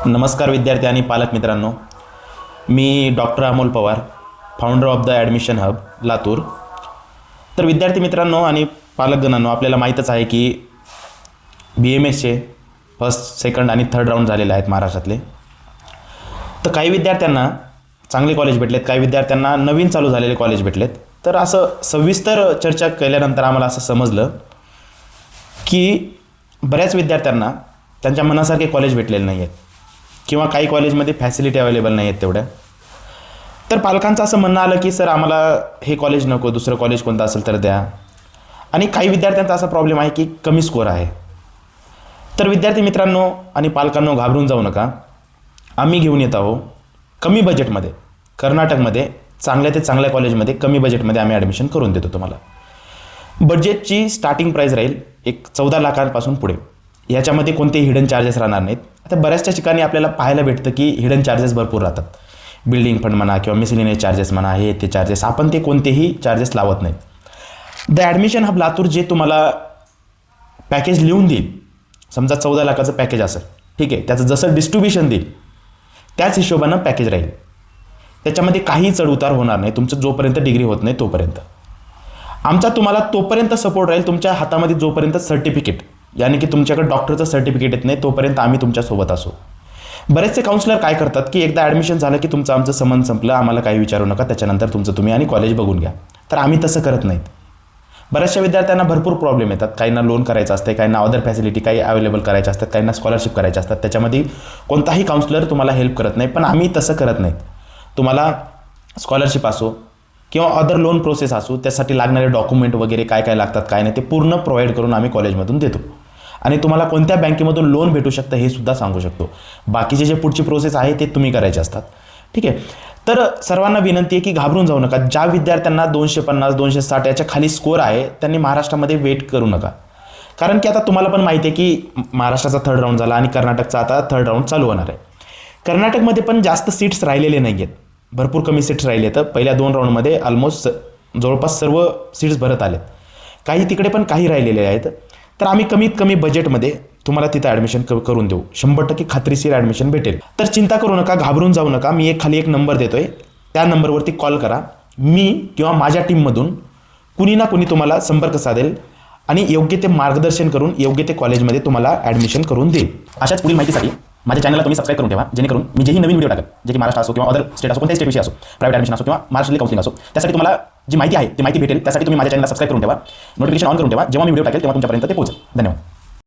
नमस्कार विद्यार्थी आणि पालक मित्रांनो, मी doctor Amol Pawar, founder of the admission hub Latur. तर विद्यार्थी मित्रांनो आणि पालकगणांनो, आपल्याला माहीतच आहे की BMSचे फर्स्ट, सेकंड आणि थर्ड राऊंड झालेले आहेत महाराष्ट्रातले. तर काही विद्यार्थ्यांना चांगले कॉलेज भेटलेत, काही विद्यार्थ्यांना नवीन चालू झालेले कॉलेज भेटलेत. तर असं सविस्तर चर्चा केल्यानंतर आम्हाला असं समजलं की बऱ्याच विद्यार्थ्यांना त्यांच्या मनासारखे कॉलेज भेटलेले नाही आहेत किंवा काही कॉलेजमध्ये फॅसिलिटी अवेलेबल नाही आहेत तेवढ्या. तर पालकांचं असं म्हणणं आलं की सर आम्हाला हे कॉलेज नको, दुसरं कॉलेज कोणतं असेल तर द्या. आणि काही विद्यार्थ्यांचा असा प्रॉब्लेम आहे की कमी स्कोअर आहे. तर विद्यार्थी मित्रांनो आणि पालकांनो, घाबरून जाऊ नका. आम्ही घेऊन येत आहोत कमी बजेटमध्ये, कर्नाटकमध्ये चांगल्या ते चांगल्या कॉलेजमध्ये कमी बजेटमध्ये आम्ही ॲडमिशन करून देतो तुम्हाला. बजेटची स्टार्टिंग प्राईस राहील एक 14 लाखांपासून पुढे. याच्यामध्ये कोणतेही हिडन चार्जेस राहणार नाहीत. आता बऱ्याचशा ठिकाणी आपल्याला पाहायला भेटतं की हिडन चार्जेस भरपूर राहतात. बिल्डिंग फंड म्हणा किंवा मिसलिनियस चार्जेस म्हणा, हे ते चार्जेस, आपण ते कोणतेही चार्जेस लावत नाहीत. द ॲडमिशन हब लातूर जे तुम्हाला पॅकेज लिहून देईल, समजा 14 लाखाचं पॅकेज असेल, ठीक आहे, त्याचं जसं डिस्ट्रीब्युशन देईल त्याच हिशोबानं पॅकेज राहील. त्याच्यामध्ये काही चढउतार होणार नाही तुमचं जोपर्यंत डिग्री होत नाही तोपर्यंत. आमचा तुम्हाला तोपर्यंत सपोर्ट राहील तुमच्या हातामध्ये जोपर्यंत सर्टिफिकेट, यानी की तुमच्याकडे डॉक्टरचं सर्टिफिकेट येत नाही तोपर्यंत आम्ही तुमच्यासोबत असू. बरेचसे काउन्सिलर काय करतात की एकदा ॲडमिशन झालं की तुमचं आमचं संबंध संपलं, आम्हाला काही विचारू नका, त्याच्यानंतर तुमचं तुम्ही आणि कॉलेज बघून घ्या. तर आम्ही तसं करत नाहीत. बऱ्याचशा विद्यार्थ्यांना भरपूर प्रॉब्लेम येतात. काहींना लोन करायचं असते, काहींना अदर फॅसिलिटी काही अवेलेबल करायच्या असतात, काहींना स्कॉलरशिप करायच्या असतात. त्याच्यामध्ये कोणताही काउन्सिलर तुम्हाला हेल्प करत नाही. पण आम्ही तसं करत नाहीत. तुम्हाला स्कॉलरशिप असो किंवा अदर लोन प्रोसेस असो, त्यासाठी लागणारे डॉक्युमेंट वगैरे काय काय लागतात काय नाही ते पूर्ण प्रोव्हाइड करून आम्ही कॉलेजमधून देतो. आणि तुम्हाला कोणत्या बँकेमधून लोन भेटू शकतं हे सुद्धा सांगू शकतो. बाकीचे जे पुढची प्रोसेस आहे ते तुम्ही करायचे असतात, ठीक आहे. तर सर्वांना विनंती आहे की घाबरून जाऊ नका. ज्या विद्यार्थ्यांना 250 260 याच्या खाली स्कोअर आहे त्यांनी महाराष्ट्रामध्ये वेट करू नका. कारण की आता तुम्हाला पण माहिती आहे की महाराष्ट्राचा थर्ड राऊंड झाला आणि कर्नाटकचा आता थर्ड राऊंड चालू होणार आहे. कर्नाटकमध्ये पण जास्त सीट्स राहिलेले नाही आहेत, भरपूर कमी सीट्स राहिले. तर पहिल्या 2 राऊंडमध्ये ऑलमोस्ट जवळपास सर्व सीट्स भरत आलेत. काही तिकडे पण काही राहिलेले आहेत. तर आम्ही कमीत कमी बजेटमध्ये तुम्हाला तिथं ॲडमिशन करून देऊ. 100% खात्रीशीर ॲडमिशन भेटेल. तर चिंता करू नका, घाबरून जाऊ नका. मी खाली एक नंबर देतोय, त्या नंबरवरती कॉल करा. मी किंवा माझ्या टीममधून कुणी ना कुणी तुम्हाला संपर्क साधेल आणि योग्य ते मार्गदर्शन करून योग्य ते कॉलेजमध्ये तुम्हाला ॲडमिशन करून देईल. अशाच पुढील माहितीसाठी माझ्या चॅनलला तुम्ही सबस्क्राईब करून ठेवा, जेणेकरून मी जेही नवीन व्हिडिओ टाकेल, जे की महाराष्ट्र असो किंवा अदर स्टेट असो, कोणत्याही स्टेट विषयी असो, प्रायव्हेट ॲडमिशन असो किंवा महाराष्ट्रातले काउन्सिलिंग असो, त्यासाठी तुम्हाला जी माहिती आहे ती माहिती भेटेल. त्यासाठी तुम्ही माझ्या चॅनलला सबस्क्राईब करून ठेवा, नोटिफिकेशन ऑन करून ठेवा. जेव्हा मी व्हिडिओ टाकेल तेव्हा तुमच्यापर्यंत ते पोहोचेल. धन्यवाद.